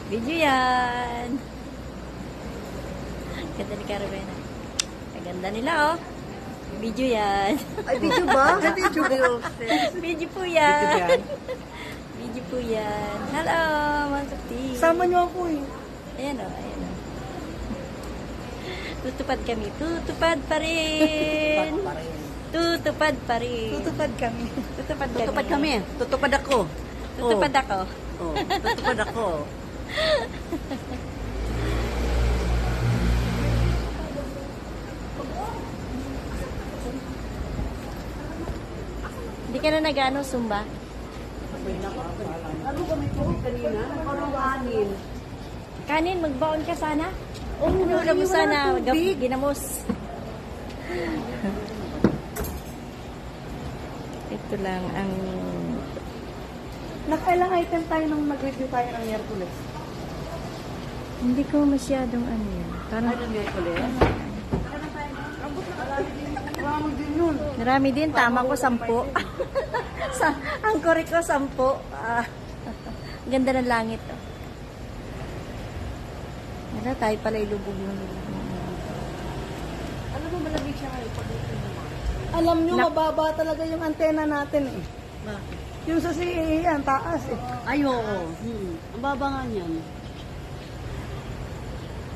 Video yan. Ganda ni Carmena. Kaganda nila, oh. Video yan. Ay, video ba? Video ba? Video po yan. Video yan? Video po yan. Hello, Mansuti. Sama niyo ako eh. Ayan, oh. Ayan, oh. Tutupad kami. Tutupad pa rin. Tutupad pa rin. Tutupad kami. Tutupad kami. Tutupad kami. Tutupad ako. Tutupad ako. Oh, tutupad ako. Hindi ka na nag-ano, Zumba? Ano ba may tubig kanina? Parang kanin. Kanin, magbaon ka sana? Oo, Ano mo sana? tubig. Ginamos. Ito lang ang... Nakailang item tayo nung mag-review tayo ng Miyerkules? Hindi ko masyadong ano yan. Parang Ano Miyerkules? Marami din yun. marami din. Tama ko, 10. Ang correct ko, 10. Ganda ng langit. Oh. Wala, tayo pala ilubog ng Ano ba malamig siya ngayon? Alam nyo, mababa talaga yung antena natin eh. Bakit? Yung sa CAA, ang taas eh. Ay, oo. Ang baba nga niyan.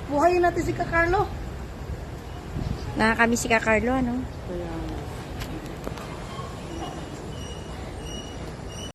Buhayin natin si Kakarlo. Nakakami si Kakarlo, ano? Kaya,